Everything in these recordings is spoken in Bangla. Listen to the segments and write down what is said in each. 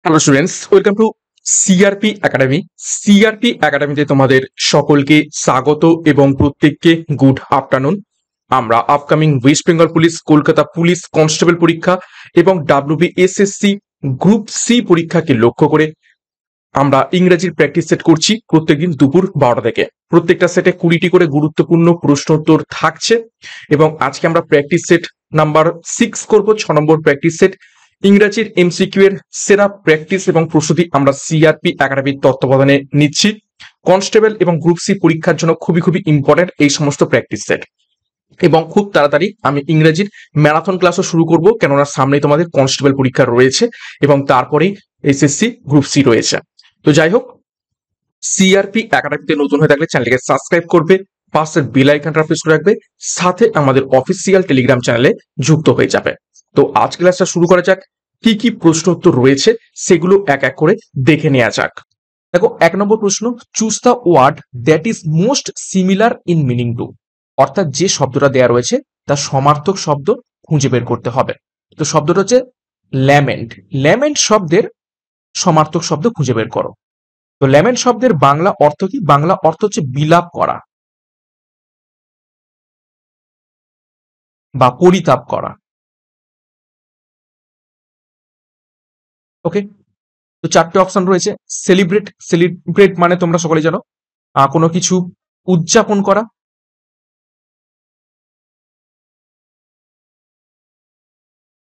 Hello students, welcome to CRP academy. CRP একাডেমিতে তোমাদের সকলকে স্বাগত এবং প্রত্যেককে গুড আফটারনুন। আমরা upcoming West Bengal police, Kolkata police constable পরীক্ষা এবং WBSSC গ্রুপ সি পরীক্ষাকে লক্ষ্য করে আমরা ইংরেজির প্র্যাকটিস সেট করছি প্রত্যেকদিন দুপুর 12টা থেকে। প্রত্যেকটা সেটে 20টি করে গুরুত্বপূর্ণ প্রশ্নোত্তর থাকছে এবং আজকে আমরা প্র্যাকটিস সেট নাম্বার 6 করব। 6 নম্বর প্র্যাকটিস সেট ইংরেজির এমসিকিউ এর সেরা প্র্যাকটিস এবং প্রস্তুতি আমরা সিআরপি একাডেমির তত্ত্বাবধানে নিচ্ছি। কনস্টেবল এবং গ্রুপ সি পরীক্ষার জন্য খুবই খুবই ইম্পর্টেন্ট এই সমস্ত প্র্যাকটিস সেট। এবং খুব তাড়াতাড়ি আমি ইংরেজির ম্যারাথন ক্লাসও শুরু করব, কেননা সামনে তোমাদের কনস্টেবল পরীক্ষা রয়েছে এবং তারপরেই এসএসসি গ্রুপ সি রয়েছে। তো যাই হোক, সিআরপি একাডেমিতে নতুন হয়ে থাকলে চ্যানেলকে সাবস্ক্রাইব করবে, পাশের বেল আইকনটা প্রেস করে রাখবে, সাথে আমাদের অফিসিয়াল টেলিগ্রাম চ্যানেলে যুক্ত হয়ে যাবে। তো আজ ক্লাসটা শুরু করা যাক। কি কি প্রশ্ন উত্তর রয়েছে সেগুলো এক এক করে দেখে নেওয়া যাক। দেখো, 1 নম্বর প্রশ্ন, choose the word that is most similar in meaning to. অর্থাৎ যে শব্দটা দেয়া রয়েছে তার সমার্থক শব্দ খুঁজে বের করতে হবে। তো শব্দটা হচ্ছে ল্যামেন্ট। ল্যামেন্ট শব্দের সমার্থক শব্দ খুঁজে বের করো। তো ল্যামেন্ট শব্দের বাংলা অর্থ কি? বাংলা অর্থ হচ্ছে বিলাপ করা বা পরিতাপ করা। ওকে, তো 4টে অপশন রয়েছে। সেলিব্রেট, সেলিব্রেট মানে তোমরা সকলে জানো কোনো কিছু উদযাপন করা।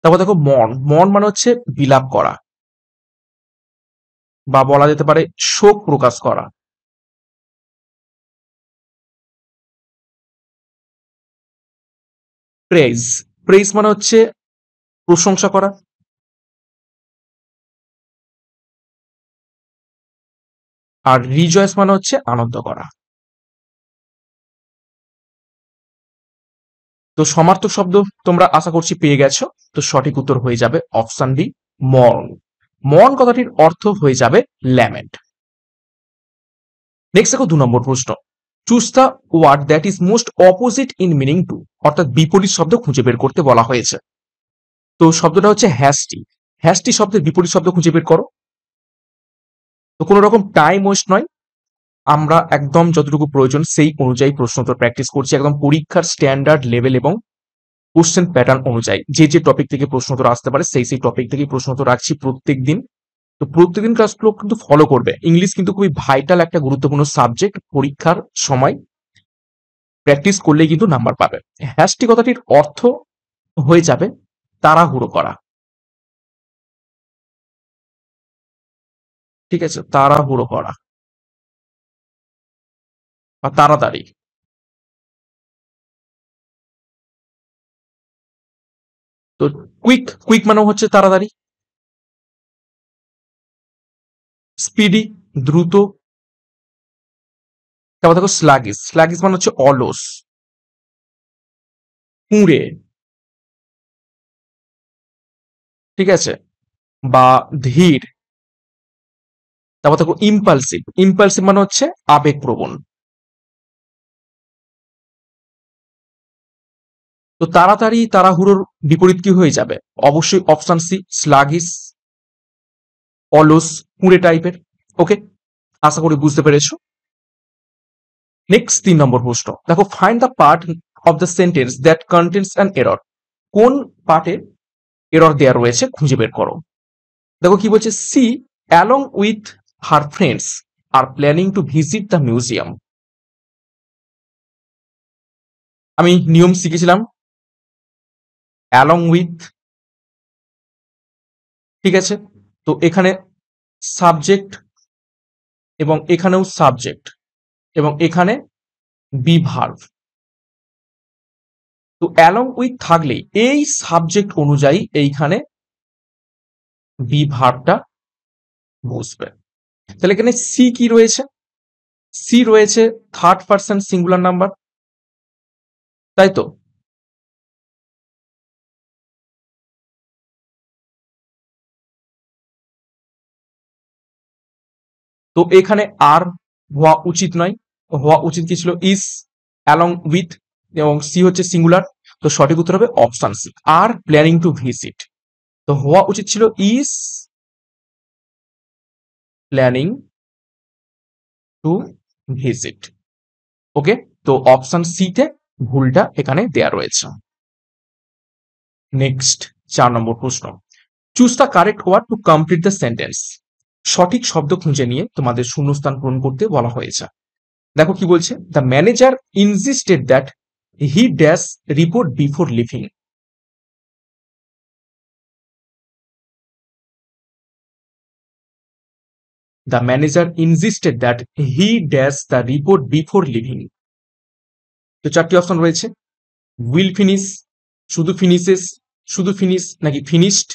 তারপর দেখো মর্ন, মর্ন মানে হচ্ছে বিলাপ করা বা বলা যেতে পারে শোক প্রকাশ করা। প্রেজ, প্রেজ মানে হচ্ছে প্রশংসা করা। আর রিজয়েস মানে হচ্ছে আনন্দ করা। তো সমার্থক শব্দ তোমরা আশা করছি পেয়ে গেছো। তো সঠিক উত্তর হয়ে যাবে অপশন বি, মর্ন। মর্ন কথাটির অর্থ হয়ে যাবে ল্যামেন্ট। নেক্সট দেখো 2 নম্বর প্রশ্ন, choose the word that is most opposite in meaning to. অর্থাৎ বিপরীত শব্দ খুঁজে বের করতে বলা হয়েছে। তো শব্দটা হচ্ছে হ্যাস্টি। হ্যাস্টি শব্দের বিপরীত শব্দ খুঁজে বের করো। তো কোনো রকম টাইম ওয়েস্ট নয়, আমরা একদম যতটুকু প্রয়োজন সেই অনুযায়ী প্রশ্নোত্তর প্র্যাকটিস করছি, একদম পরীক্ষার স্ট্যান্ডার্ড লেভেল এবং কোশ্চেন প্যাটার্ন অনুযায়ী। যে যে টপিক থেকে প্রশ্নোত্তর আসতে পারে সেই সেই টপিক থেকে প্রশ্নোত্তর রাখছি প্রত্যেক দিন। তো প্রত্যেকদিন ক্লাসগুলো কিন্তু ফলো করবে। ইংলিশ কিন্তু খুবই ভাইটাল একটা গুরুত্বপূর্ণ সাবজেক্ট। পরীক্ষার সময় প্র্যাকটিস করলেই কিন্তু নাম্বার পাবে। হ্যাস্টি কথাটির অর্থ হয়ে যাবে তাড়াহুড়ো করা। ঠিক আছে, তাড়াহুড়ো করা বা তাড়াতাড়ি। তো কুইক, কুইক মানে হচ্ছে তাড়াতাড়ি। স্পিডি, দ্রুত। তারপর দেখো স্লাগিস, স্লাগিস মানে হচ্ছে অলস, কুঁড়ে। ঠিক আছে, বা ধীর। তারপর দেখো ইম্পালসিভ, ইম্পালসিভ মানে হচ্ছে আবেগপ্রবণ। তো তাড়াতাড়ি তাড়াহুড়োর বিপরীত কি হয়ে যাবে? অবশ্যই অপশন সি, স্লাগিস, অলস, কুঁড়ে টাইপের। ওকে, আশা করি বুঝতে পেরেছো। নেক্সট 3 নম্বর প্রশ্ন, দেখো find the part of the sentence that contains an error. কোন পার্টে এরর দেয়া রয়েছে খুঁজে বের করো। দেখো কি বলছে, she along with her friends are planning to visit the museum. আমি নিয়ম শিখেছিলাম অ্যালং উইথ। ঠিক আছে, তো এখানে সাবজেক্ট এবং এখানেও সাবজেক্ট এবং এখানে বি ভার্ব। তো অ্যালং উইথ থাকলে এই সাবজেক্ট অনুযায়ী এইখানে বি ভার্বটা বসবে। তাহলে এখানে সি কি রয়েছে? সি রয়েছে থার্ড পারসন সিঙ্গুলার নাম্বার, তাই তো? তো এখানে আর হওয়া উচিত নয়, হওয়া উচিত কি ছিল? ইজ অ্যালং উইথ, এবং সি হচ্ছে সিঙ্গুলার। তো সঠিক উত্তর হবে option C, are planning to visit. তো হওয়া উচিত ছিল is planning to visit. Okay, তো অপশন সি তে ভুলটা এখানে দেয়া রয়েছে। নেক্সট 4 নম্বর প্রশ্ন, choose the correct word to complete the sentence. সঠিক শব্দ খুঁজে নিয়ে তোমাদের শূন্যস্থান পূরণ করতে বলা হয়েছে। দেখো কি বলছে, the manager insisted that he dash report before living. The manager insisted that he dash the report before living. তো 4টি অপশন রয়েছে, উইল ফিনিশ, শুধু ফিনিশেস, শুধু ফিনিশ, নাকি ফিনিশড।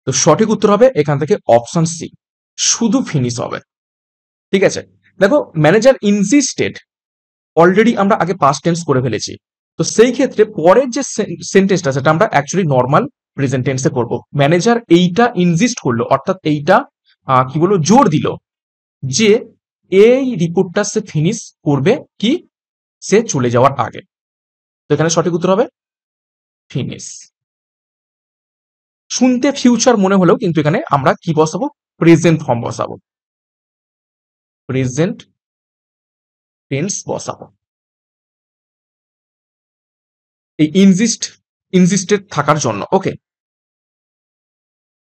তো সঠিক উত্তর হবে এখান থেকে অপশন সি, শুধু ফিনিশ হবে। ঠিক আছে, দেখো ম্যানেজার ইনসিস্টেড অলরেডি আমরা আগে পাস্ট টেন্স করে ফেলেছি, তো সেই ক্ষেত্রে পরের যে সেন্টেন্সটা সেটা আমরা অ্যাকচুয়ালি নর্মাল প্রেজেন্ট টেন্সে করব। ম্যানেজার এইটা ইনজিস্ট করলো, অর্থাৎ এইটা কি বলবো, জোর দিল যে এই রিপোর্টটা সে ফিনিশ করবে কি, সে চলে যাওয়ার আগে। তো এখানে সঠিক উত্তর হবে ফিনিশ। শুনতে ফিউচার মনে হলেও কিন্তু এখানে আমরা কি বসাবো, প্রেজেন্ট ফর্ম বসাবো, প্রেজেন্ট টেন্স বসাবো। এই ইনজিস্টেড থাকার জন্য। ওকে,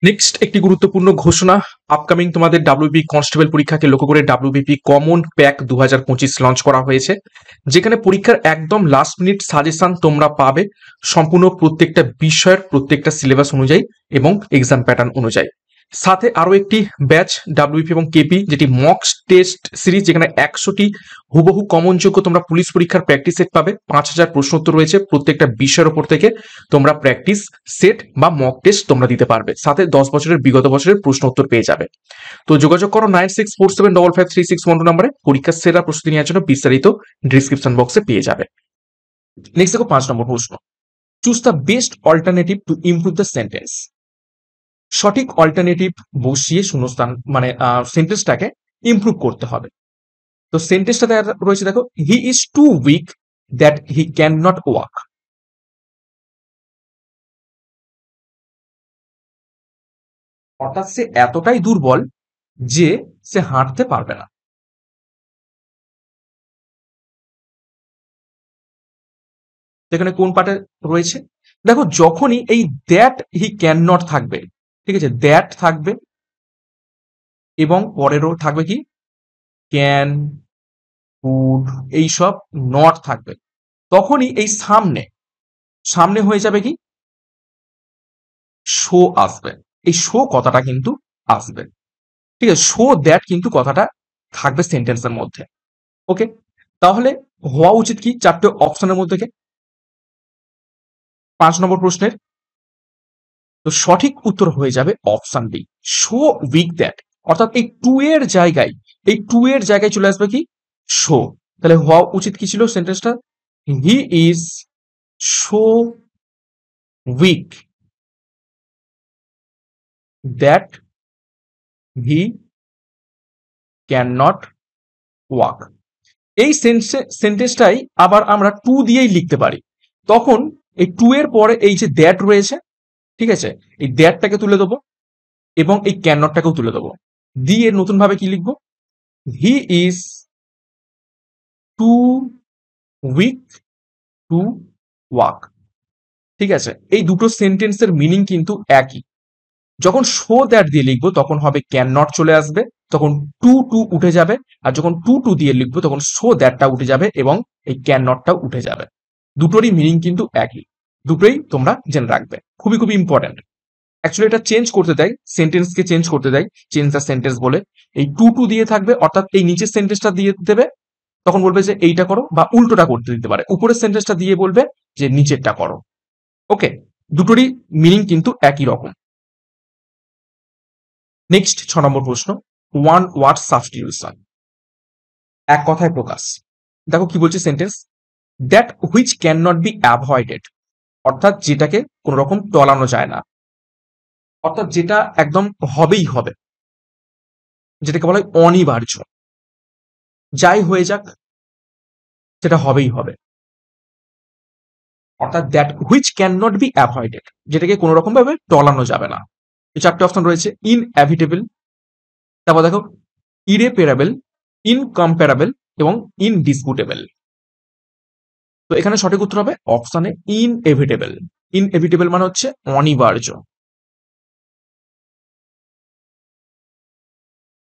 নেক্সট একটি গুরুত্বপূর্ণ ঘোষণা, আপকামিং তোমাদের ডাব্লিউবি কনস্টেবল পরীক্ষাকে লক্ষ্য করে ডাব্লিউবিপি কমন প্যাক 2025 লঞ্চ করা হয়েছে, যেখানে পরীক্ষার একদম লাস্ট মিনিট সাজেশন তোমরা পাবে সম্পূর্ণ প্রত্যেকটা বিষয়ের প্রত্যেকটা সিলেবাস অনুযায়ী এবং এক্সাম প্যাটার্ন অনুযায়ী। সাথে আরো একটি ব্যাচ ডাব্লিউপি এবং কেপি, যেটি মক টেস্ট সিরিজ, যেখানে 100টি হুবহু কমন যোগ্য তোমরা পুলিশ পরীক্ষার প্র্যাকটিস সেট পাবে। 5000 প্রশ্ন উত্তর রয়েছে প্রত্যেকটা বিষয়ের উপর থেকে, তোমরা প্র্যাকটিস সেট বা মক টেস্ট তোমরা দিতে পারবে। সাথে 10 বছরের বিগত বছরের প্রশ্ন উত্তর পেয়ে যাবে। তো যোগাযোগ করো 9647553612 নম্বরে, পরীক্ষার সেরা প্রস্তুতি নেওয়ার জন্য বিস্তারিত ডিসক্রিপশন বক্সে পেয়ে যাবে। নেক্সট দেখো 5 নম্বর প্রশ্ন, choose the best alternative to improve the sentence. সঠিক অল্টারনেটিভ বসিয়ে শূন্যস্থান মানে সেন্টেন্সটাকে ইমপ্রুভ করতে হবে। তো সেন্টেন্সটা রয়েছে দেখো, he is too weak that he can not walk. অর্থাৎ সে এতটাই দুর্বল যে সে হাঁটতে পারবে না। এখানে কোন পার্টে রয়েছে, দেখো যখনই এই দ্যাট হি ক্যান নট থাকবে, ঠিক আছে, দ্যাট থাকবে এবং পরেরও থাকবে কি, ক্যান, কুড, এইসব নট থাকবে, তখনই এই সামনে সামনে হয়ে যাবে কি, শো আসবে। এই শো কথাটা কিন্তু আসবে, ঠিক আছে, শো দ্যাট কিন্তু কথাটা থাকবে সেন্টেন্সের মধ্যে। ওকে, তাহলে হওয়া উচিত কি 4টে অপশনের মধ্যে থেকে। 5 নম্বর প্রশ্নের তো সঠিক উত্তর হয়ে যাবে option B, so weak that. অর্থাৎ এই টু এর জায়গায়, এই টু এর জায়গায় চলে আসবে কি, শো। তাহলে হওয়া উচিত কি ছিল সেন্টেন্সটা, he is show weak that he can not walk. এই সেন্টেন্সটাই আবার আমরা টু দিয়েই লিখতে পারি। তখন এই টু এর পরে এই যে দ্যাট রয়েছে, ঠিক আছে, এই দ্যাটটাকে তুলে দেবো এবং এই ক্যান নটটাকেও তুলে দেবো, দিয়ে নতুন ভাবে কি লিখবো, he is too weak to walk. ঠিক আছে, এই দুটো সেন্টেন্সের মিনিং কিন্তু একই। যখন শো দ্যাট দিয়ে লিখবো তখন হবে ক্যান নট চলে আসবে, তখন টু টু উঠে যাবে, আর যখন টু টু দিয়ে লিখবো তখন শো দ্যাটটা উঠে যাবে এবং এই ক্যান নটটাও উঠে যাবে। দুটোরই মিনিং কিন্তু একই, দুটোই তোমরা জেনে রাখবে, খুবই খুবই ইম্পর্টেন্ট। অ্যাকচুয়ালি এটা চেঞ্জ করতে দেয়, সেন্টেন্সকে চেঞ্জ করতে দেয়, চেঞ্জ দ্য সেন্টেন্স বলে। এই টু টু দিয়ে থাকবে, অর্থাৎ এই নিচের সেন্টেন্সটা দিয়ে দেবে, তখন বলবে যে এইটা করো, বা উল্টোটা করতে দিতে পারে, উপরের সেন্টেন্সটা দিয়ে বলবে যে নিচেরটা করো। ওকে, দুটোরই মিনিং কিন্তু একই রকম। নেক্সট 6 নম্বর প্রশ্ন, ওয়ান ওয়ার্ড সাবস্টিটিউশন, এক কথায় প্রকাশ। দেখো কি বলছে sentence, that which can not be avoided. অর্থাৎ যেটাকে কোন রকম টলানো যায় না, অর্থাৎ যেটা একদম হবেই হবে, যেটাকে বলা হয় অনিবার্য, যাই হয়ে যাক সেটা হবেই হবে। অর্থাৎ that which can not be avoided, যেটাকে কোনো রকম ভাবে টলানো যাবে না। এই চারটে অপশন রয়েছে। ইনএভিটেবল, তারপর দেখো ইরেপারেবল, ইনকম্পারেবল এবং ইনডিসপুটেবল। তো এখানে সঠিক উত্তর হবে অপশনে ইনএভিটেবল। ইনএভিটেবল মানে হচ্ছে অনিবার্য।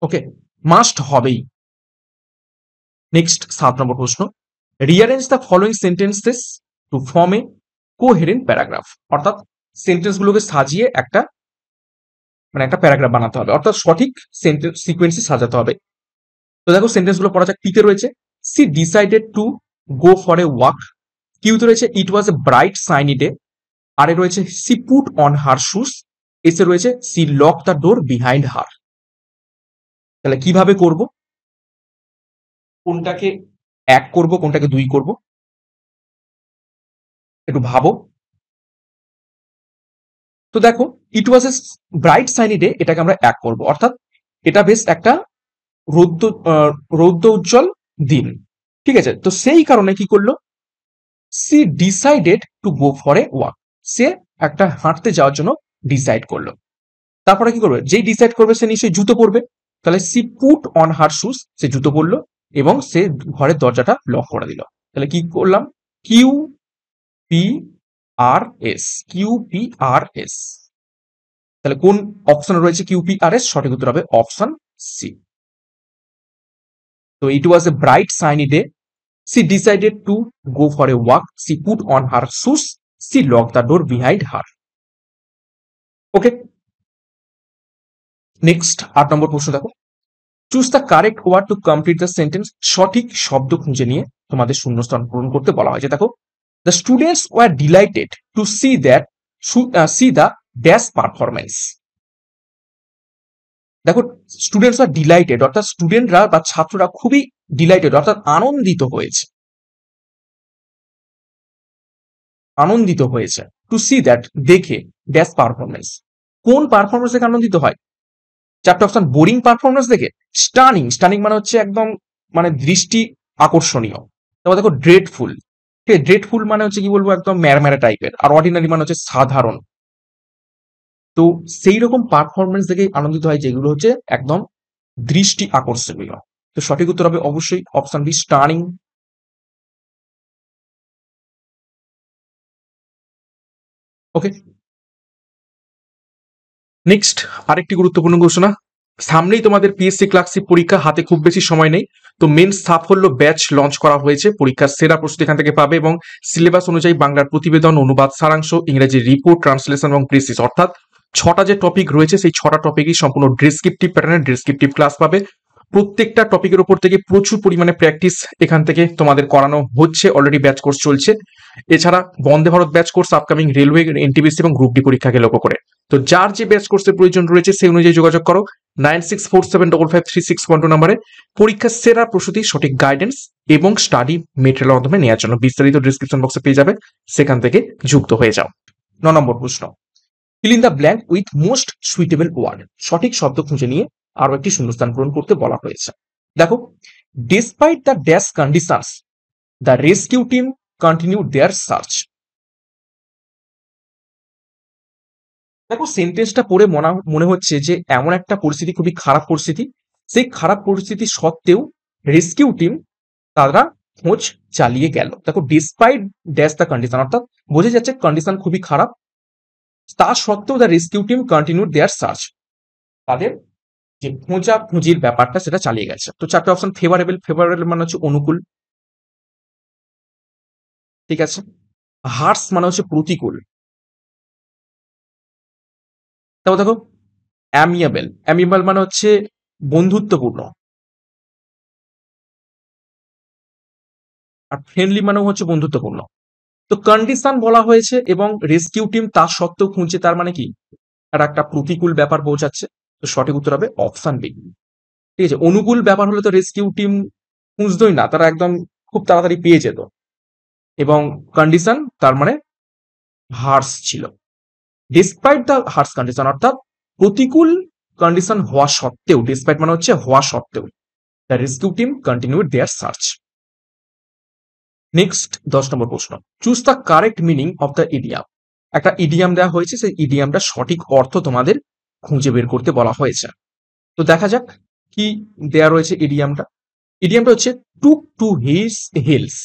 ওকে, মাস্ট হবেই। নেক্সট 7 নম্বর প্রশ্ন, rearrange the following sentences to form a coherent paragraph. অর্থাৎ সেন্টেন্স গুলোকে সাজিয়ে একটা একটা প্যারাগ্রাফ বানাতে হবে, অর্থাৎ সঠিক সেন্টেন্স সিকোয়েন্সে সাজাতে হবে। তো দেখো সেন্টেন্স গুলো পড়া যাক। টিতে রয়েছে she decided to go for a walk. কিউতে রয়েছে it was a bright shiny day. R এ রয়েছে she put on her shoes. এসে রয়েছে she lock the door behind her. তাহলে কিভাবে করব, কোনটাকে 1 করব কোনটাকে 2 করব, একটু ভাবো। তো দেখো ইট was a bright shiny day, এটাকে আমরা 1 করব, অর্থাৎ এটা বেশ একটা রৌদ্র রৌদ্র উজ্জ্বল দিন। ঠিক আছে, তো সেই কারণে কি করলো, she decided to go for a walk. সে একটা হাঁটতে যাওয়ার জন্য ডিসাইড করলো। তারপরে কি করবে, যেই ডিসাইড করবে সে নিশ্চয়ই জুতো পরবে। তাহলে she put on her shoes, সে জুতো পরলো এবং সে ঘরের দরজাটা লক করে দিল। তাহলে কি করলাম, Q P R S, Q P R S. তাহলে কোন অপশন রয়েছে কিউ পি আর এস? সঠিক উত্তর হবে অপশন সি। তো it was a bright shiny day, she decided to go for a walk, she put on her shoes, she locked the door behind her. Okay, next 8 নম্বর প্রশ্ন দেখো, choose the correct word to complete the sentence. সঠিক শব্দ খুঁজে নিয়ে তোমাদের শূন্যস্থান পূরণ করতে বলা হয়েছে। দেখো, the students were delighted to see that C the dash performance. দেখো স্টুডেন্টস আর ডিলাইটেড, অর্থাৎ স্টুডেন্টরা বা ছাত্ররা খুবই ডিলাইটেড অর্থাৎ আনন্দিত হয়েছে, আনন্দিত হয়েছে টু সি দ্যাট দেখে ড্যাশ পারফরমেন্স। কোন পারফরমেন্স দেখে আনন্দিত হয়? চারটে অপশন, বোরিং পারফরমেন্স দেখে, স্টানিং, স্টানিং মানে হচ্ছে একদম দৃষ্টি আকর্ষণীয়। তারপর দেখো ড্রেডফুল, ঠিক আছে, ড্রেডফুল মানে হচ্ছে কি বলবো একদম ম্যারম্যারা টাইপের। আর অর্ডিনারি মানে হচ্ছে সাধারণ। তো সেই রকম পারফরমেন্স দেখে আনন্দিত হয় যেগুলো হচ্ছে একদম দৃষ্টি আকর্ষণীয়। তো সঠিক উত্তর হবে অবশ্যই অপশন বি, স্টানিং। ওকে, নেক্সট আরেকটি গুরুত্বপূর্ণ ঘোষণা, সামনেই তোমাদের পিএসসি ক্লার্কশিপ পরীক্ষা, হাতে খুব বেশি সময় নেই। তো মেন সাফল্য ব্যাচ লঞ্চ করা হয়েছে, পরীক্ষার সেরা প্রস্তুতি এখান থেকে পাবে এবং সিলেবাস অনুযায়ী বাংলার প্রতিবেদন, অনুবাদ, সারাংশ, ইংরেজি রিপোর্ট, ট্রান্সলেশন এবং প্রেসিস, অর্থাৎ 6টা যে টপিক রয়েছে সেই 6টা টপিকই সম্পূর্ণ ডেসক্রিপটিভ প্যাটার্নের ডেসক্রিপটিভ ক্লাস পাবে। প্রত্যেকটা টপিকের উপর থেকে প্রচুর পরিমাণে প্র্যাকটিস এখান থেকে তোমাদের করানো হচ্ছে, অলরেডি ব্যাচ কোর্স চলছে। এছাড়া Vande Bharat batch course upcoming railway, NTPC এবং গ্রুপ ডি পরীক্ষাকে লক্ষ্য করে। তো যার যে ব্যাচ কোর্সের প্রয়োজন রয়েছে সেই অনুযায়ী যোগাযোগ করো 9647553612 নম্বরে পরীক্ষার সেরা প্রস্তুতি, সঠিক গাইডেন্স এবং স্টাডি মেটেরিয়াল মাধ্যমে নেওয়ার জন্য। বিস্তারিত ডিসক্রিপশন বক্সে পেয়ে যাবে, সেখান থেকে যুক্ত হয়ে যাও। 9 নম্বর প্রশ্ন, fill in the blank with most suitable word. সঠিক শব্দ খুঁজে নিয়ে আরো একটি শূন্যস্থান পূরণ করতে বলা হয়েছে। দেখো, despite the dash conditions the rescue team continue there search. দেখো সেন্টেন্সটা পড়ে মনে হচ্ছে যে এমন একটা পরিস্থিতি, খুবই খারাপ পরিস্থিতি, সেই খারাপ পরিস্থিতি সত্ত্বেও রেস্কিউ টিম তারা খোঁজ চালিয়ে গেল। দেখো ডিসপাইট ড্যাশ দ্য কন্ডিশন, অর্থাৎ বোঝা যাচ্ছে কন্ডিশন খুবই খারাপ, তা সত্ত্বেও the rescue team continue there search, তাদের যে খোঁজাখুঁজির ব্যাপারটা সেটা চালিয়ে গেছে। তো চারটে অপশন, ফেভারেবল, ফেভারেবল মানে হচ্ছে অনুকূল, ঠিক আছে। হার্স মানে হচ্ছে প্রতিকূল। তারপর দেখো অ্যামিয়েবল, অ্যামিয়েবল মানে হচ্ছে বন্ধুত্বপূর্ণ। আর ফ্রেন্ডলি মানেও হচ্ছে বন্ধুত্বপূর্ণ। তো কন্ডিশন বলা হয়েছে এবং রেস্কিউ টিম তার সত্ত্বেও খুঁজছে, তার মানে কি আর একটা প্রতিকূল ব্যাপার পৌঁছাচ্ছে। তো সঠিক উত্তর হবে অপশন বি। ঠিক আছে, অনুকূল ব্যাপার হলে তো রেস্কিউ টিম খুঁজতোই না, তারা একদম খুব তাড়াতাড়ি পেয়ে যেত। এবং কন্ডিশন তার মানে হার্স ছিল। ডিসপাইট দ্য হার্স কন্ডিশন, অর্থাৎ প্রতিকূল কন্ডিশন হওয়া সত্ত্বেও, ডিসপাইট মানে হচ্ছে হওয়া সত্ত্বেও, the rescue team continued their search. Next 10 নম্বর প্রশ্ন, choose the correct meaning of the idiom. একটা ইডিয়াম দেওয়া হয়েছে, সেই ইডিয়ামটা সঠিক অর্থ তোমাদের খুঁজে বের করতে বলা হয়েছে। তো দেখা যাক কি দেয়া রয়েছে ইডিয়ামটা। ইডিয়ামটা হচ্ছে took to his heels.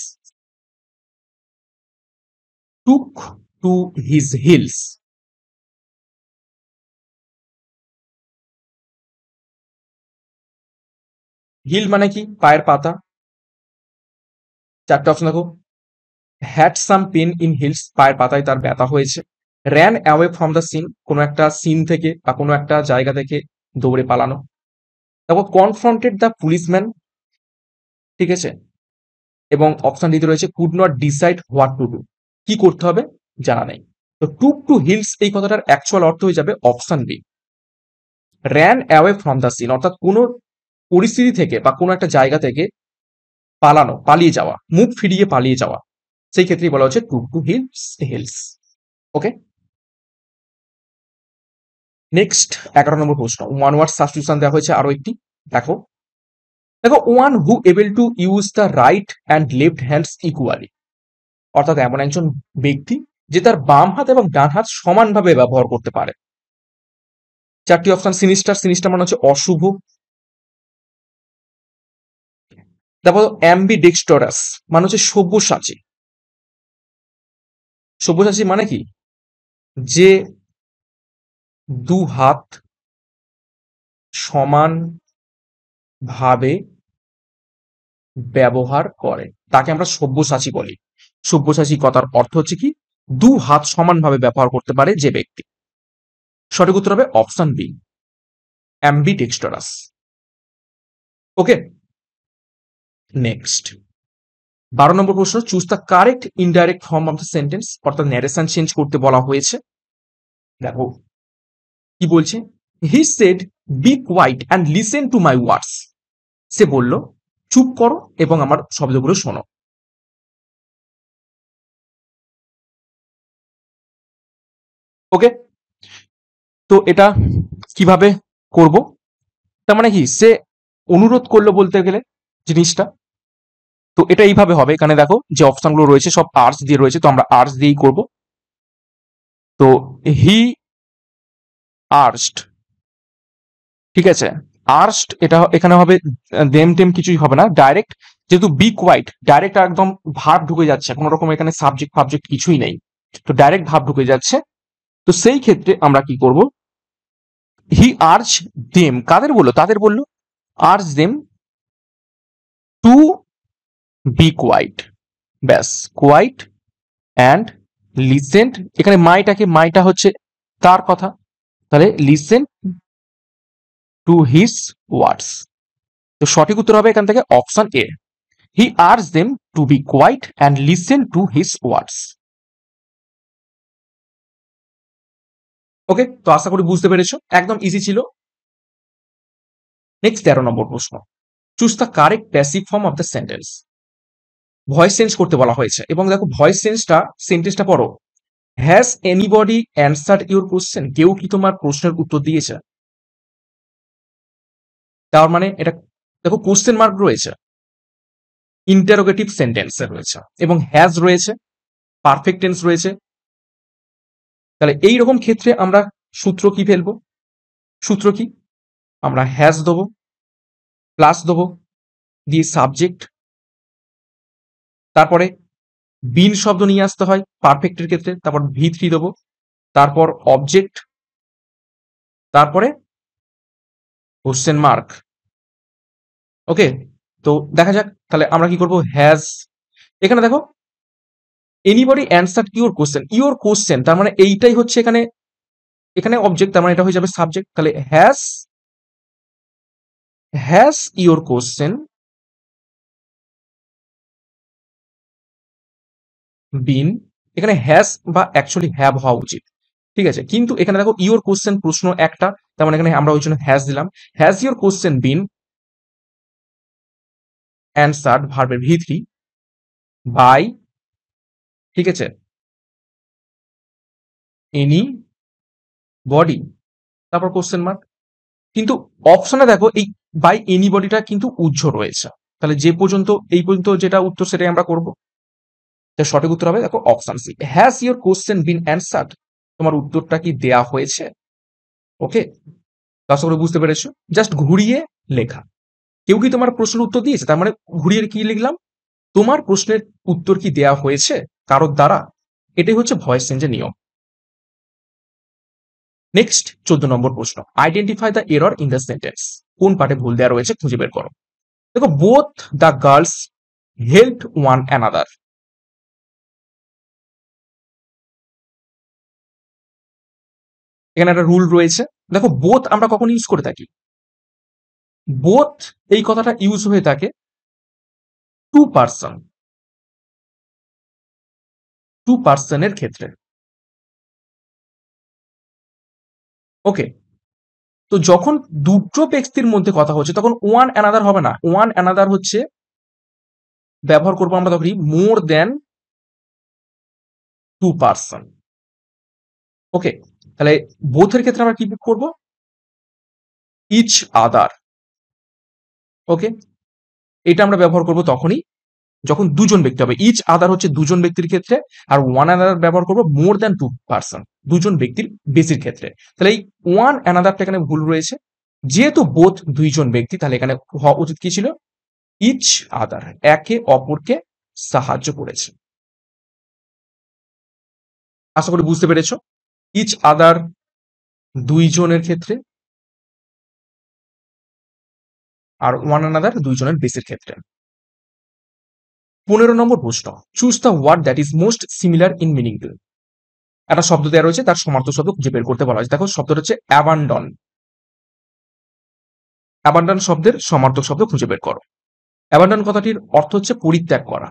Took to his heels. Heel মানে কি? পায়ের পাতা। চারটে অপশন দেখো। Had some pain in heels, পায়ের পাতায় তার ব্যথা হয়েছে। Ran away from the scene, কোনো একটা সিন থেকে বা কোনো একটা জায়গা থেকে দৌড়ে পালানো। তারপর কনফ্রন্টেড দ্য পুলিশম্যান, ঠিক আছে। এবং অপশন ডিতে রয়েছে could not decide what to do, কি করতে হবে জানা নেই। তো টুক টু হিলস এই কথাটার অ্যাকচুয়াল অর্থ হয়ে যাবে option B, ran away from the scene, অর্থাৎ কোনো পরিস্থিতি থেকে বা কোনো একটা জায়গা থেকে পালানো, পালিয়ে যাওয়া, মুখ ফিরিয়ে পালিয়ে যাওয়া। সেই ক্ষেত্রেই বলা হচ্ছে টুক টু হিলস হিলস। ওকে, নেক্সট 11 নম্বর প্রশ্ন, ওয়ান ওয়ার্ড সাবস্টিটিউশন দেওয়া হয়েছে আরো একটি। দেখো দেখো one who able to use the right and left hands equally, অর্থাৎ এমন একজন ব্যক্তি যে তার বাম হাত এবং ডান হাত সমানভাবে ব্যবহার করতে পারে। চারটি অপশন, সিনিস্টার, সিনিস্টার মানে হচ্ছে অশুভ। তারপর অ্যাম্বিডেক্সটরাস মানে হচ্ছে সব্যসাচী। সব্যসাচী মানে কি? যে দু হাত সমান ভাবে ব্যবহার করে তাকে আমরা সব্যসাচী বলি। সব্যসাচী কথার অর্থ হচ্ছে কি? দু হাত সমানভাবে ব্যবহার করতে পারে যে ব্যক্তি। সঠিক উত্তর হবে option B, ambidextrous. Okay, next 12 number প্রশ্ন, choose the correct indirect form of the sentence, অর্থাৎ ন্যারেশন চেঞ্জ করতে বলা হয়েছে। দেখো কি বলছে, he said be quiet and listen to my words, সে বলল চুপ করো এবং আমার শব্দগুলো শোনো। ওকে, তো এটা কিভাবে করব? তার মানে কি, সে অনুরোধ করলো বলতে গেলে জিনিসটা। তো এটা এইভাবে হবে, এখানে দেখো যে অপশনগুলো রয়েছে সব আর্টস দিয়ে রয়েছে, তো আমরা আর্টস দিয়েই করব। তো হি আর্সড, ঠিক আছে। আর্সড এটা এখানে হবে, দেম টেম কিছুই হবে না, ডাইরেক্ট। যেহেতু বি কোয়াইট, ডাইরেক্ট একদম ভার্ব ঢুকে যাচ্ছে, কোনো রকম এখানে সাবজেক্ট ফাবজেক্ট কিছুই নেই, তো ডাইরেক্ট ভার্ব ঢুকে যাচ্ছে। তো সেই ক্ষেত্রে আমরা কি করব, হি আর্জ দেম, কাদের বললো? তাদের বললো, urge them to be quiet, ব্যাস, কোয়াইট অ্যান্ড লিসেন্ট। এখানে মাইটা হচ্ছে তার কথা, তাহলে লিসেন টু হিজ ওয়ার্ডস। তো সঠিক উত্তর হবে এখান থেকে option A, he urge them to be quiet and listen to his words. Okay, তো আশা করি বুঝতে পেরেছো, একদম ইজি ছিল। নেক্সট 13 নম্বর প্রশ্ন, choose the correct passive form of the sentence. Voice change করতে বলা হয়েছে, এবং দেখো ভয়েস চেঞ্জটা, সেন্টেন্সটা পড়ো, has anybody answered your question, কেউ কি তোমার প্রশ্নের উত্তর দিয়েছে? তার মানে এটা দেখো কোশ্চেন মার্ক রয়েছে, ইন্টারোগেটিভ সেন্টেন্সে রয়েছে, এবং হ্যাজ রয়েছে, পারফেক্ট টেন্স রয়েছে। তাহলে এই রকম ক্ষেত্রে আমরা সূত্র কি ফেলবো? সূত্র কি? আমরা হ্যাজ দেবো, প্লাস দেবো, দিয়ে সাবজেক্ট, তারপরে বিন শব্দ নিয়ে আসতে হয় পারফেক্টের ক্ষেত্রে, তারপর ভি3 দেবো, তারপর অবজেক্ট, তারপরে কোশ্চেন মার্ক। ওকে, তো দেখা যাক তাহলে আমরা কি করব। হ্যাজ, এখানে দেখো anybody answered your question, your question তার মানে এইটাই হচ্ছে এখানে, এখানে অবজেক্ট, তার মানে এটা হয়ে যাবে সাবজেক্ট। তাহলে হ্যাজ ইউর কোশ্চেন বিন, এখানে হ্যাজ বা অ্যাকচুয়ালি হ্যাভ হওয়া উচিত, ঠিক আছে। কিন্তু এখানে দেখো ইউর কোশ্চেন প্রশ্ন একটা, তার মানে এখানে আমরা ওই জন্য হ্যাজ দিলাম। Has your question been answered, ভার্বের ভি3, বাই, ঠিক আছে, এনি বডি, তারপর কোশ্চেন মার্ক। কিন্তু অপশনে দেখো এই বাই এনিবডিটা কিন্তু উজ্জ্ব রয়েছে, তাহলে যে পর্যন্ত এই পর্যন্ত যেটা উত্তর সেটাই আমরা করব। তো সঠিক উত্তর হবে দেখো option C, has your question been answered, তোমার উত্তরটা কি দেয়া হয়েছে। ওকে, আশা করি বুঝতে পেরেছো। জাস্ট ঘুরিয়ে লেখা। কেউ কি তোমার প্রশ্নের উত্তর দিয়েছে, তার মানে ঘুরিয়ে কি লিখলাম, তোমার প্রশ্নের উত্তর কি দেয়া হয়েছে কারোর দ্বারা, এটাই হচ্ছে ভয়েস চেঞ্জের নিয়ম। নেক্সট 14 নম্বর প্রশ্ন, identify the error in the sentence, কোন পার্টে ভুল দেওয়া রয়েছে খুঁজে বের করো। দেখো both the girls helped one another, এখানে একটা রুল রয়েছে। দেখো বোথ আমরা কখন ইউজ করে থাকি, বোথ এই কথাটা ইউজ হয়ে থাকে টু পার্সন, টু পার্সনের ক্ষেত্রে। ওকে, তো যখন দুটো ব্যক্তির মধ্যে কথা হচ্ছে তখন ওয়ান অ্যানাদার হবে না, ওয়ান অ্যানাদার হচ্ছে ব্যবহার করবো আমরা তখনই মোর দেন টু পার্সন। ওকে, তাহলে বোথের ক্ষেত্রে আমরা কি করবো, ইচ আদার। ওকে, এটা আমরা ব্যবহার করবো তখনই যখন দুজন ব্যক্তি হবে, ইচ আদার হচ্ছে দুজন ব্যক্তির ক্ষেত্রে, আর ওয়ান অ্যানাদার ব্যবহার করবো মোর দ্যান টু পার্সন, দুজন ব্যক্তির বেশির ক্ষেত্রে। তাহলে এই ওয়ান অ্যানাদারটা এখানে ভুল রয়েছে, যেহেতু বোথ দুইজন ব্যক্তি তাহলে এখানে হওয়া উচিত কি ছিল, ইচ আদার, একে অপরকে সাহায্য করেছে। আশা করি বুঝতে পেরেছো, ইচ আদার দুইজনের ক্ষেত্রে, আর ওয়ান অ্যানাদার দুইজনের বেশির ক্ষেত্রে। 15 নম্বর প্রশ্ন, choose the word that is most similar in meaning to, একটা শব্দ দেওয়া রয়েছে তার সমার্থক শব্দ খুঁজে বের করতে বলা হয়েছে। দেখো শব্দটা হচ্ছে অ্যাবান্ডন, অ্যাবান্ডন শব্দের সমার্থক শব্দ খুঁজে বের করো। অ্যাবান্ডন কথাটির অর্থ হচ্ছে পরিত্যাগ করা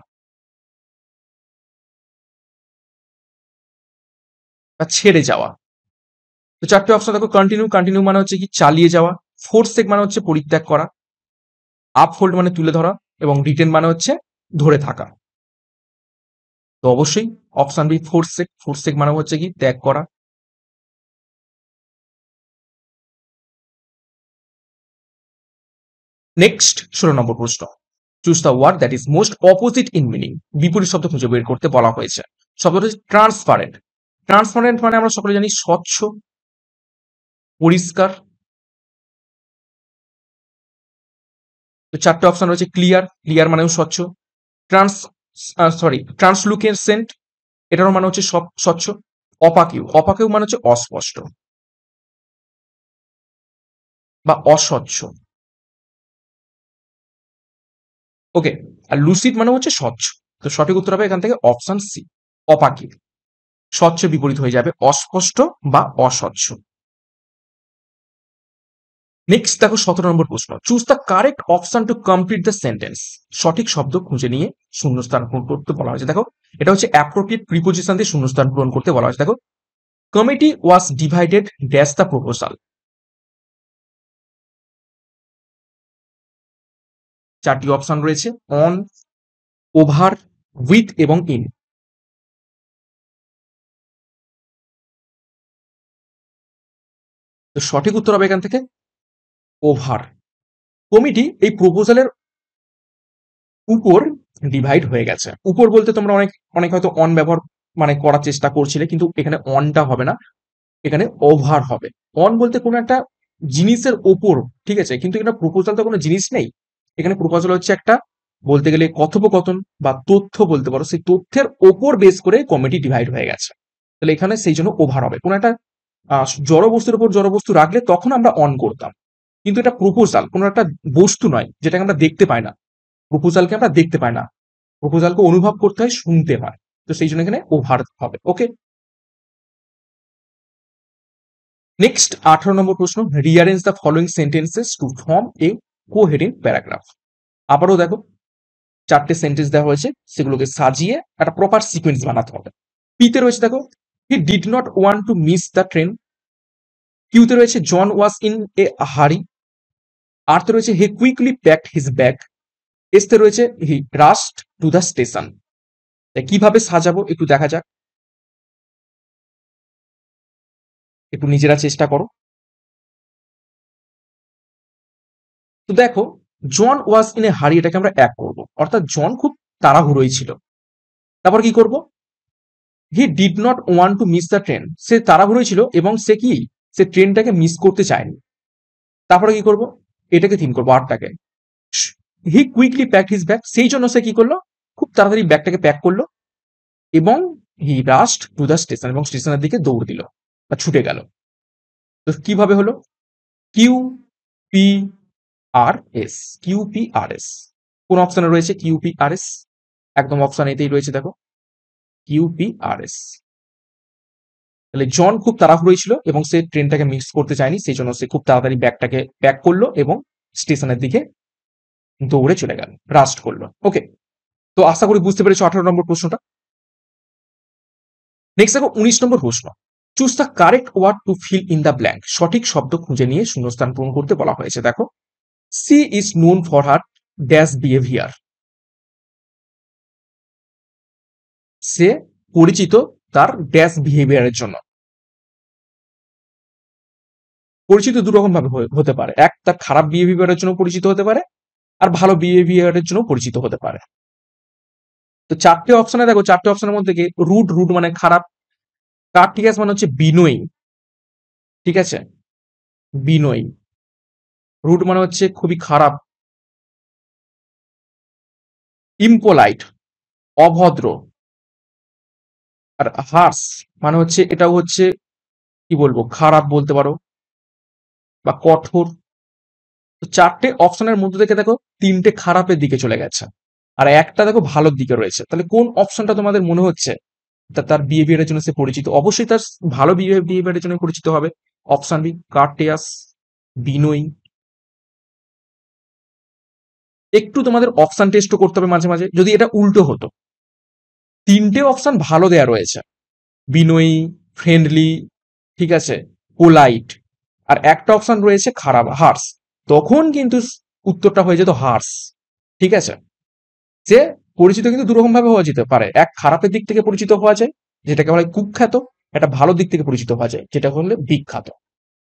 বা ছেড়ে যাওয়া। তো চারটে অপশন দেখো, কন্টিনিউ, কন্টিনিউ মানে হচ্ছে কি চালিয়ে যাওয়া, ফোরসেক মানে হচ্ছে পরিত্যাগ করা, আপহোল্ড মানে তুলে ধরা, এবং রিটেন মানে হচ্ছে ধরে থাকা। তো অবশ্যই অপশন বি ফোরসেক, ফোরসেক মানে হচ্ছে কি ত্যাগ করা। নেক্সট 16 নম্বর প্রশ্ন, choose the word that is most opposite in meaning, বিপরীত শব্দ খুঁজে বের করতে বলা হয়েছে। শব্দটা হচ্ছে ট্রান্সপারেন্ট, ট্রান্সপারেন্ট মানে আমরা সকলে জানি স্বচ্ছ, পরিষ্কার। তো চারটে অপশন রয়েছে, ক্লিয়ার, ক্লিয়ার মানেও স্বচ্ছ, ট্রান্স ট্রান্সলুকেসেন্ট, এটারও মানে হচ্ছে স্বচ্ছ, অপাকিউ, অপাকিউ মানে হচ্ছে অস্পষ্ট বা অস্বচ্ছ। ওকে, আর লুসিড মানে হচ্ছে স্বচ্ছ। তো সঠিক উত্তর হবে এখান থেকে অপশন সি, অপাকিউ। স্বচ্ছ বিপরীত হয়ে যাবে অস্পষ্ট বা অস্বচ্ছ। নেক্সট দেখো 17 নম্বর প্রশ্ন, choose the correct option two complete the sentence, সঠিক শব্দ খুঁজে নিয়ে শূন্যস্থান পূরণ করতে বলা হয়েছে। দেখো এটা হচ্ছে অ্যাপ্রোপ্রিয়েট প্রিপোজিশন দিয়ে শূন্যস্থান পূরণ করতে বলা হয়েছে। দেখো committee was divided dash the proposal, চারটি অপশন রয়েছে, অন, ওভার, উইথ এবং ইন। তো সঠিক উত্তর হবে এখান থেকে ওভার। কমিটি এই প্রপোজালের উপর ডিভাইড হয়ে গেছে। উপর বলতে তোমরা অনেক অনেক হয়তো অন ব্যবহার মানে করার চেষ্টা করছিলে, কিন্তু এখানে অনটা হবে না, এখানে ওভার হবে। অন বলতে কোনো একটা জিনিসের ওপর, ঠিক আছে, কিন্তু এখানে প্রপোজাল তো কোনো জিনিস নেই, এখানে প্রপোজাল হচ্ছে একটা বলতে গেলে কথোপকথন বা তথ্য বলতে পারো, সেই তথ্যের ওপর বেস করে কমিটি ডিভাইড হয়ে গেছে। তাহলে এখানে সেই জন্য ওভার হবে। কোনো একটা জড় বস্তুর উপর জড় বস্তু রাখলে তখন আমরা অন করতাম, কিন্তু এটা প্রপোজাল কোনো একটা বস্তু নয় যেটাকে আমরা দেখতে পাই না, প্রপোজালকে আমরা দেখতে পাই না, প্রপোজালকে অনুভব করতে হয়, শুনতে হয়। তো সেই জন্য এখানে ওভার হবে। ওকে, নেক্সট 18 নম্বর প্রশ্ন, rearrange the following sentences to form a coherent paragraph. আবারও দেখো চারটে সেন্টেন্স দেওয়া হয়েছে, সেগুলোকে সাজিয়ে একটা প্রপার সিকোয়েন্স বানাতে হবে। পিতে রয়েছে দেখো, he did not want to miss the train. কিউতে রয়েছে John was in a hurry. আরতে রয়েছে he quickly packed his bag. এসতে রয়েছে he rushed to the station. কিভাবে সাজাবো একটু দেখা যাক, একটু নিজেরা চেষ্টা করো। তো দেখো জন ওয়াজ ইন এ হারি, এটাকে আমরা এক করবো, অর্থাৎ জন খুব তাড়াহুড়োই ছিল। তারপর কি করব, he did not want to miss the train, সে তাড়াহুড়োয় ছিল এবং সে ট্রেনটাকে মিস করতে চায়নি। তারপরে কি করব, এটাকে 3 করবো, 8টাকে। হি কুইকলি প্যাক হিজ ব্যাগ, সেই জন্য সে কি করলো, খুব তাড়াতাড়ি ব্যাগটাকে প্যাক করলো এবং হি রাশড টু দ্য স্টেশন, এবং স্টেশনের দিকে দৌড় দিল বা ছুটে গেল। তো কিভাবে হলো, Q P R S, Q P R S কোন অপশনে রয়েছে, কিউ পি আর এস একদম অপশন এতেই রয়েছে, দেখো কিউ পি আর এস। তাহলে জন খুব তাড়াহুড়োই ছিল এবং সে ট্রেনটাকে মিস করতে চায়নি, সেই জন্য সে খুব তাড়াতাড়ি ব্যাগটাকে প্যাক করলো এবং স্টেশনের দিকে দৌড়ে চলে গেল, রাস্ট করলো। ওকে, তো আশা করি বুঝতে পেরেছো 18 নম্বর প্রশ্নটা। নেক্সট দেখো 19 নম্বর প্রশ্ন, choose the correct word to fill in the blank, সঠিক শব্দ খুঁজে নিয়ে শূন্যস্থান পূরণ করতে বলা হয়েছে। দেখো, she is known for her dash behaviour, সে পরিচিত তার ড্যাশ বিহেভিয়ারের জন্য। পরিচিত দু রকম ভাবে হতে পারে, এক তার খারাপ বিহেভিয়ারের জন্য পরিচিত হতে পারে, আর ভালো বিহেভিয়ারের জন্য পরিচিত হতে পারে। তো 4টে অপশনে দেখো, 4টে অপশনের মধ্যে কি, রুড, রুড মানে খারাপ, কার্টিয়াস মানে হচ্ছে বিনয়ী, ঠিক আছে, বিনয়ী, রুড মানে হচ্ছে খুবই খারাপ, ইম্পোলাইট অভদ্র, আর হার্স মানে হচ্ছে এটাও হচ্ছে কি বলবো, খারাপ বলতে পারো বা কঠোর। তো 4টে অপশনের মধ্যে থেকে দেখো 3টে খারাপের দিকে চলে গেছে আর একটা দেখো ভালোর দিকে রয়েছে। তাহলে কোন অপশনটা তোমাদের মনে হচ্ছে তার বিহেভিয়ারের জন্য সে পরিচিত? অবশ্যই তার ভালো বিহেভিয়ারের জন্য পরিচিত হবে। অপশন বি, কার্টিয়াস, বিনয়ী। একটু তোমাদের অপশন টেস্টও করতে হবে মাঝে মাঝে, যদি এটা উল্টো হতো, 3টে অপশন ভালো দেয়া রয়েছে, বিনয়ী, ফ্রেন্ডলি, ঠিক আছে, পোলাইট, আর একটা অপশন রয়েছে খারাপ, হার্স, তখন কিন্তু উত্তরটা হয়ে যেত হার্স, ঠিক আছে। যে পরিচিত কিন্তু দুরকম ভাবে হওয়া যেতে পারে, এক খারাপের দিক থেকে পরিচিত হওয়া যায় যেটাকে বলা হয় কুখ্যাত, একটা ভালো দিক থেকে পরিচিত হওয়া যায় যেটা হলে বিখ্যাত।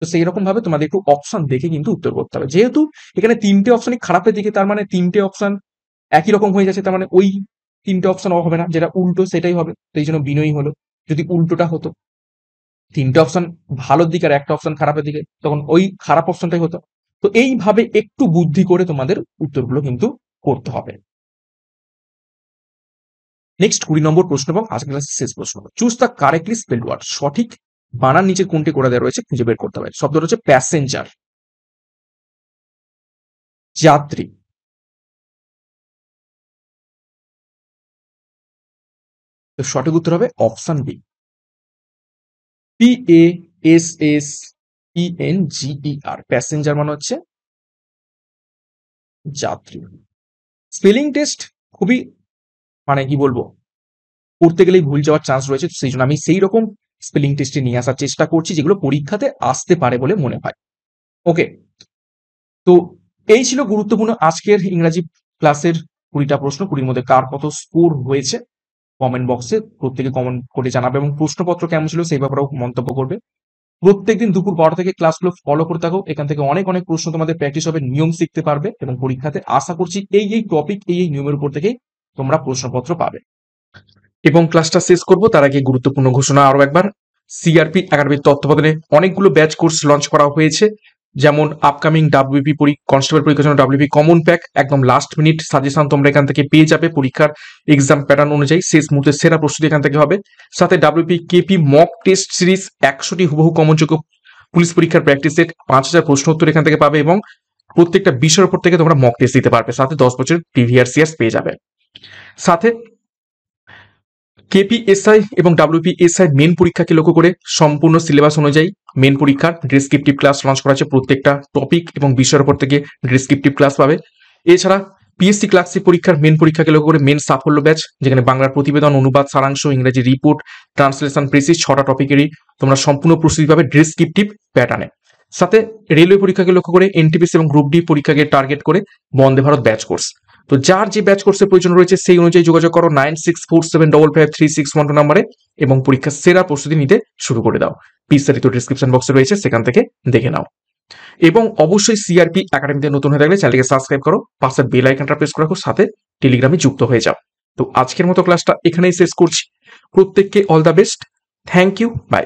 তো সেই রকম ভাবে তোমাদের একটু অপশন দেখে কিন্তু উত্তর করতে হবে। যেহেতু এখানে 3টে অপশনই খারাপের দিকে, তার মানে 3টে অপশন একই রকম হয়ে যাচ্ছে, তার মানে ওই 3টে অপশন হবে না, যেটা উল্টো সেটাই হবে, তো এই জন্য বিনয়ী হলো। যদি উল্টোটা হতো, 3টে অপশন ভালোর দিকে আর একটা অপশন খারাপের দিকে, তখন ওই খারাপ অপশনটাই হতো। তো এইভাবে একটু বুদ্ধি করে তোমাদের উত্তরগুলো কিন্তু করতে হবে। নেক্সট 20 নম্বর প্রশ্ন এবং আজকের ক্লাসের শেষ প্রশ্ন, choose the correctly spelled word, সঠিক বানান নিচের কোনটি করে দেওয়া রয়েছে খুঁজে বের করতে হবে। শব্দটা হচ্ছে প্যাসেঞ্জার, যাত্রী। তো সঠিক উত্তর হবে option B, P A S S E N G E R, passenger মানে হচ্ছে যাত্রী। স্পেলিং টেস্ট খুবই মানে কি বলবো, করতে গেলেই ভুল যাওয়ার চান্স রয়েছে, সেই জন্য আমি সেই রকম স্পেলিং টেস্টে নিয়ে আসার চেষ্টা করছি যেগুলো পরীক্ষাতে আসতে পারে বলে মনে হয়। ওকে, তো এই ছিল গুরুত্বপূর্ণ আজকের ইংরাজি ক্লাসের 20টা প্রশ্ন। 20-র মধ্যে কার কত স্কোর হয়েছে কমেন্ট বক্সে প্রত্যেকে কমেন্ট করে জানাবে, এবং প্রশ্নপত্র কেমন ছিল সেই ব্যাপারেও মন্তব্য করবে। প্রত্যেকদিন দুপুর 12টা থেকে ক্লাসগুলো ফলো করে থাকো, এখান থেকে অনেক অনেক প্রশ্ন তোমাদের প্র্যাকটিস হবে, নিয়ম শিখতে পারবে, এবং পরীক্ষাতে আশা করছি এই টপিক এই নিয়মের উপর থেকেই তোমরা প্রশ্নপত্র পাবে। এবং ক্লাসটা শেষ করব তার আগে গুরুত্বপূর্ণ ঘোষণা আরো একবার, সিআরপি একাডেমির তত্ত্বাবধানে অনেকগুলো ব্যাচ কোর্স লঞ্চ করা হয়েছে, যেমন আপকামিং ডাব্লিউপি কনস্টেবল পরীক্ষার জন্য ডাব্লিউপি কমন প্যাক, একদম লাস্ট মিনিট সাজেশন তোমরা এখান থেকে পেয়ে যাবে পরীক্ষার এক্সাম প্যাটার্ন অনুযায়ী, শেষ মুহূর্তে সেরা প্রস্তুতি এখান থেকে হবে। সাথে WP KP mock test series 100টি হুবহু কমনযোগ্য পুলিশ পরীক্ষার প্র্যাকটিস সেট, 5000 প্রশ্ন উত্তর এখান থেকে পাবে, এবং প্রত্যেকটা বিষয়ের উপর থেকে তোমরা মক টেস্ট দিতে পারবে, সাথে 10 বছরের প্রিভিয়াস ইয়ার্স পেয়ে যাবে। সাথে কেপিএসআই এবং ডাব্লিউপিএসআই মেন পরীক্ষাকে লক্ষ্য করে সম্পূর্ণ সিলেবাস অনুযায়ী মেন পরীক্ষার ডেসক্রিপটিভ ক্লাস লঞ্চ করা হচ্ছে, প্রত্যেকটা টপিক এবং বিষয়ের উপর থেকে ডেসক্রিপটিভ ক্লাস পাবে। এছাড়া পিএসসি ক্লাসিক পরীক্ষার মেন পরীক্ষাকে লক্ষ্য করে মেন সাফল্য ব্যাচ, যেখানে বাংলার প্রতিবেদন, অনুবাদ, সারাংশ, ইংরেজি রিপোর্ট, ট্রান্সলেশন, প্রেসিস 6টা টপিকেরই তোমরা সম্পূর্ণ প্রস্তুতি পাবে ডেসক্রিপটিভ প্যাটার্নে। সাথে রেলওয়ে পরীক্ষাকে লক্ষ্য করে এনটিপিসি এবং গ্রুপ ডি পরীক্ষাকে টার্গেট করে বন্দে ভারত ব্যাচ কোর্স। তো যার যে ব্যাচ কোর্সের প্রয়োজন রয়েছে সেই অনুযায়ী যোগাযোগ করো 9647553612 নম্বরে, এবং পরীক্ষার সেরা প্রস্তুতি নিতে শুরু করে দাও। বিস্তারিত ডিসক্রিপশন বক্সে রয়েছে, সেখান থেকে দেখে নাও। এবং অবশ্যই সিআরপি একাডেমিতে নতুন হয়ে থাকলে চ্যানেলকে সাবস্ক্রাইব করো, পাশের বেল আইকনটা প্রেস করে রাখো, সাথে টেলিগ্রামে যুক্ত হয়ে যাও। তো আজকের মতো ক্লাসটা এখানেই শেষ করছি। প্রত্যেককে all the best. Thank you, by.